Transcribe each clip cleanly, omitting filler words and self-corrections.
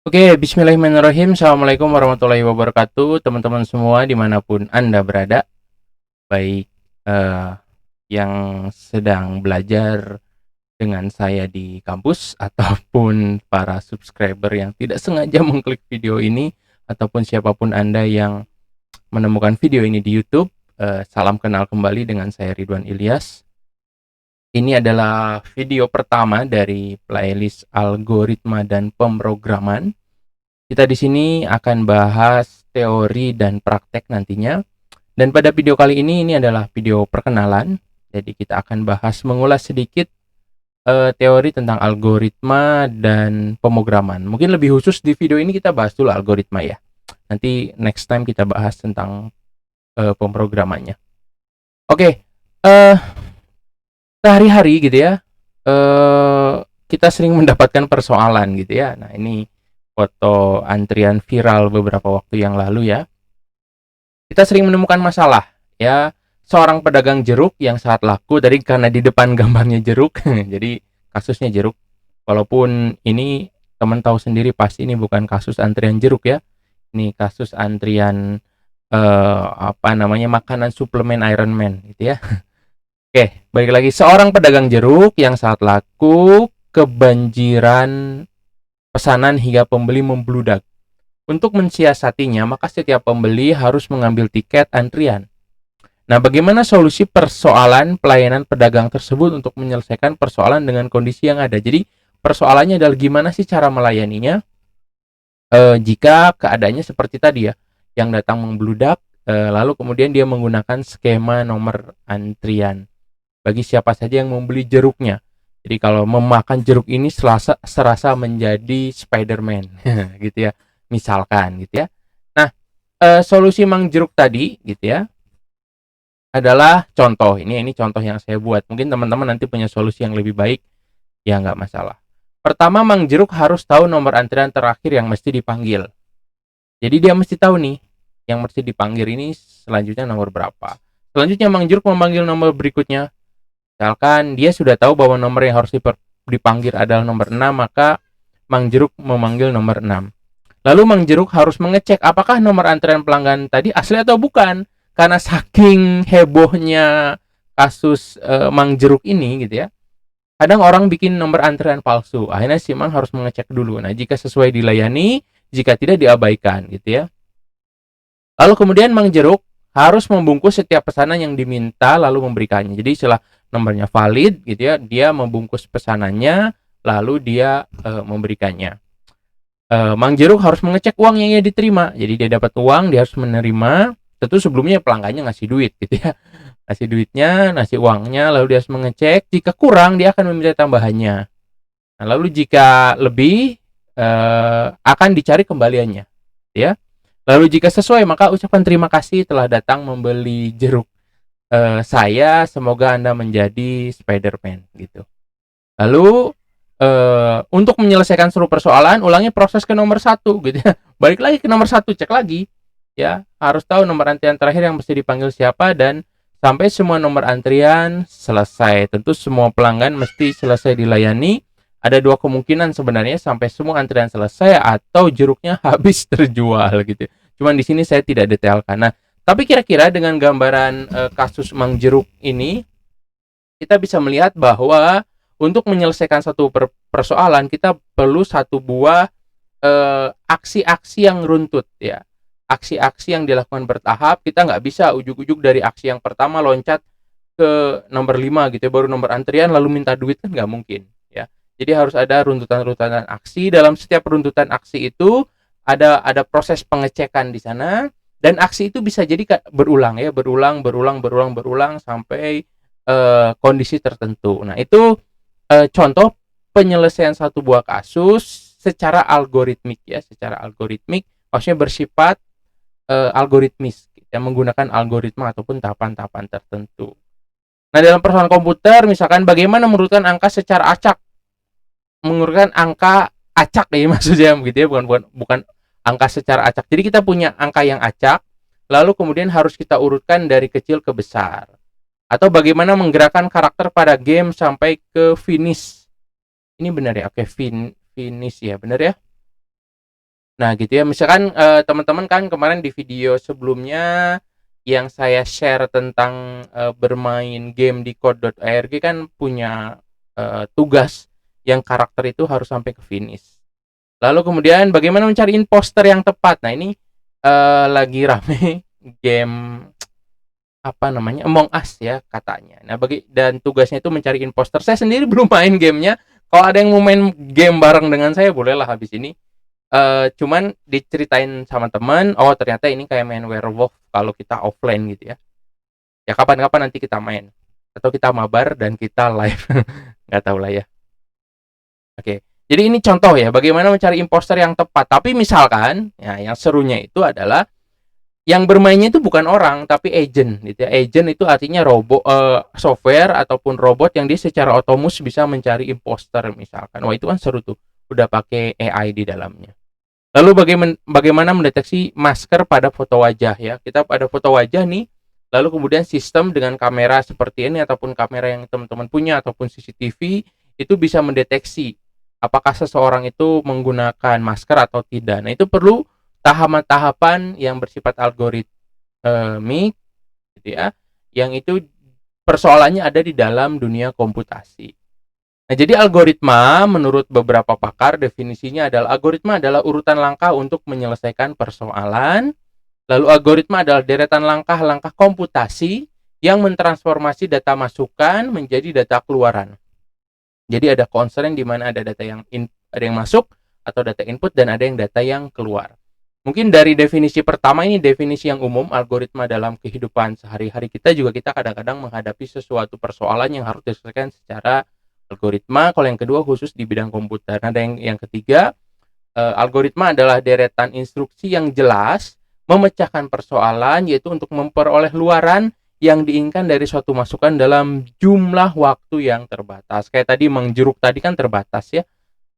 Oke, bismillahirrahmanirrahim. Assalamualaikum warahmatullahi wabarakatuh. Teman-teman semua dimanapun Anda berada, baik eh, yang sedang belajar dengan saya di kampus, ataupun para subscriber yang tidak sengaja mengklik video ini, ataupun siapapun Anda yang menemukan video ini di YouTube. Salam kenal kembali dengan saya Ridwan Ilyas. Ini adalah video pertama dari playlist algoritma dan pemrograman. Kita di sini akan bahas teori dan praktek nantinya. Dan pada video kali ini adalah video perkenalan. Jadi kita akan bahas mengulas sedikit teori tentang algoritma dan pemrograman. Mungkin lebih khusus di video ini kita bahas dulu algoritma ya. Nanti next time kita bahas tentang pemrogramannya. Oke, eh sehari-hari gitu ya, eh kita sering mendapatkan persoalan gitu ya. Nah, ini foto antrian viral beberapa waktu yang lalu ya. Kita sering menemukan masalah ya, seorang pedagang jeruk yang saat laku tadi karena di depan gambarnya jeruk jadi kasusnya jeruk, walaupun ini teman tahu sendiri pasti ini bukan kasus antrian jeruk ya, ini kasus antrian apa namanya, makanan suplemen Iron Man gitu ya. Oke, balik lagi, seorang pedagang jeruk yang saat laku kebanjiran pesanan hingga pembeli membludak. Untuk mensiasatinya, maka setiap pembeli harus mengambil tiket antrian. Nah, bagaimana solusi persoalan pelayanan pedagang tersebut untuk menyelesaikan persoalan dengan kondisi yang ada? Jadi, persoalannya adalah gimana sih cara melayaninya jika keadaannya seperti tadi ya, yang datang membludak, lalu kemudian dia menggunakan skema nomor antrian bagi siapa saja yang membeli jeruknya. Jadi kalau memakan jeruk ini serasa menjadi Spider-Man gitu ya, misalkan gitu ya. Nah, solusi Mang Jeruk tadi gitu ya adalah contoh, ini contoh yang saya buat. Mungkin teman-teman nanti punya solusi yang lebih baik, ya nggak masalah. Pertama, Mang Jeruk harus tahu nomor antrian terakhir yang mesti dipanggil. Jadi dia mesti tahu nih, yang mesti dipanggil ini selanjutnya nomor berapa. Selanjutnya Mang Jeruk memanggil nomor berikutnya. Misalkan dia sudah tahu bahwa nomor yang harus dipanggil adalah nomor 6, maka Mang Jeruk memanggil nomor 6. Lalu Mang Jeruk harus mengecek apakah nomor antrian pelanggan tadi asli atau bukan. Karena saking hebohnya kasus Mang Jeruk ini gitu ya, kadang orang bikin nomor antrian palsu. Akhirnya si Mang harus mengecek dulu. Nah, jika sesuai dilayani, jika tidak diabaikan gitu ya. Lalu kemudian Mang Jeruk harus membungkus setiap pesanan yang diminta lalu memberikannya. Jadi setelah nomornya valid gitu ya, dia membungkus pesanannya lalu dia memberikannya. Mang Jeruk harus mengecek uang yang ia diterima. Jadi dia dapat uang, dia harus menerima. Tentu sebelumnya pelanggannya ngasih duit gitu ya. Ngasih duitnya, ngasih uangnya, lalu dia harus mengecek. Jika kurang, dia akan meminta tambahannya. Nah, lalu jika lebih, akan dicari kembaliannya, ya. Lalu jika sesuai, maka ucapan terima kasih telah datang membeli jeruk saya. Semoga Anda menjadi Spider-Man gitu. Lalu untuk menyelesaikan seluruh persoalan, ulangi proses ke nomor satu gitu ya. Balik lagi ke nomor satu, cek lagi ya. Harus tahu nomor antrian terakhir yang mesti dipanggil siapa dan sampai semua nomor antrian selesai. Tentu semua pelanggan mesti selesai dilayani. Ada dua kemungkinan sebenarnya, sampai semua antrian selesai atau jeruknya habis terjual gitu. Cuman di sini saya tidak detailkan. Nah, tapi kira-kira dengan gambaran kasus Mang Jeruk ini, kita bisa melihat bahwa untuk menyelesaikan satu persoalan kita perlu satu buah aksi-aksi yang runtut ya, aksi-aksi yang dilakukan bertahap. Kita nggak bisa ujuk-ujuk dari aksi yang pertama loncat ke nomor 5 gitu ya, baru nomor antrian lalu minta duit, kan nggak mungkin ya. Jadi harus ada runtutan-runtutan aksi. Dalam setiap runtutan aksi itu ada proses pengecekan di sana, dan aksi itu bisa jadi berulang ya, berulang sampai kondisi tertentu. Nah, itu contoh penyelesaian satu buah kasus secara algoritmik ya, secara algoritmik maksudnya bersifat algoritmis yang menggunakan algoritma ataupun tahapan-tahapan tertentu. Nah, dalam persoalan komputer misalkan bagaimana mengurutkan angka secara acak, mengurutkan angka acak ya maksudnya begitu ya, bukan angka secara acak. Jadi kita punya angka yang acak, lalu kemudian harus kita urutkan dari kecil ke besar. Atau bagaimana menggerakkan karakter pada game sampai ke finish. Ini benar ya? Oke, finish ya, benar ya? Nah, gitu ya. Misalkan teman-teman kan kemarin di video sebelumnya yang saya share tentang bermain game di code.org kan punya tugas yang karakter itu harus sampai ke finish. Lalu kemudian bagaimana mencari imposter yang tepat. Nah, ini lagi rame game apa namanya Among Us ya katanya. Nah, dan tugasnya itu mencari imposter. Saya sendiri belum main gamenya. Kalau ada yang mau main game bareng dengan saya, bolehlah habis ini. Cuman diceritain sama teman, oh ternyata ini kayak main werewolf kalau kita offline gitu ya. Ya kapan-kapan nanti kita main atau kita mabar dan kita live. Nggak tahu lah ya. Oke. Jadi ini contoh ya bagaimana mencari imposter yang tepat. Tapi misalkan ya yang serunya itu adalah yang bermainnya itu bukan orang tapi agent gitu ya. Agent itu artinya robot, software ataupun robot yang dia secara otomatis bisa mencari imposter misalkan. Wah, itu kan seru tuh. Udah pakai AI di dalamnya. Lalu bagaimana mendeteksi masker pada foto wajah ya? Kita pada foto wajah nih, lalu kemudian sistem dengan kamera seperti ini ataupun kamera yang teman-teman punya ataupun CCTV itu bisa mendeteksi apakah seseorang itu menggunakan masker atau tidak. Nah, itu perlu tahapan-tahapan yang bersifat algoritmik gitu ya. Yang itu persoalannya ada di dalam dunia komputasi. Nah, jadi algoritma menurut beberapa pakar definisinya algoritma adalah urutan langkah untuk menyelesaikan persoalan. Lalu algoritma adalah deretan langkah-langkah komputasi yang mentransformasi data masukan menjadi data keluaran. Jadi ada constraint di mana ada data ada yang masuk atau data input dan ada yang data yang keluar. Mungkin dari definisi pertama ini definisi yang umum algoritma dalam kehidupan sehari-hari kita juga kita kadang-kadang menghadapi sesuatu persoalan yang harus diselesaikan secara algoritma. Kalau yang kedua khusus di bidang komputer. Nah, ada yang ketiga, algoritma adalah deretan instruksi yang jelas memecahkan persoalan yaitu untuk memperoleh luaran yang diinginkan dari suatu masukan dalam jumlah waktu yang terbatas. Kayak tadi Mang Jeruk tadi kan terbatas ya.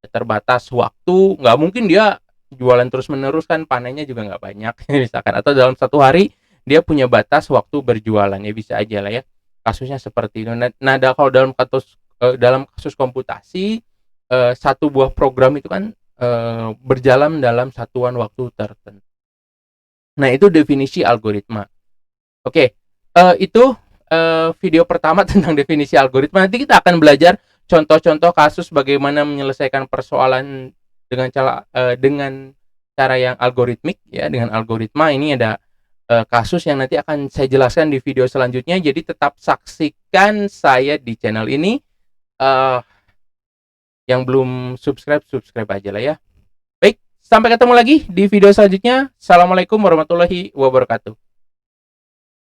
Terbatas waktu, nggak mungkin dia jualan terus-menerus kan panennya juga nggak banyak misalkan. Atau dalam satu hari dia punya batas waktu berjualan ya bisa aja lah ya. Kasusnya seperti itu. Nah, kalau dalam kasus komputasi satu buah program itu kan berjalan dalam satuan waktu tertentu. Nah, itu definisi algoritma. Oke, itu video pertama tentang definisi algoritma. Nanti kita akan belajar contoh-contoh kasus bagaimana menyelesaikan persoalan dengan cara yang algoritmik ya, dengan algoritma. Ini ada kasus yang nanti akan saya jelaskan di video selanjutnya. Jadi tetap saksikan saya di channel ini. Yang belum subscribe aja lah ya. Baik, sampai ketemu lagi di video selanjutnya. Assalamualaikum warahmatullahi wabarakatuh.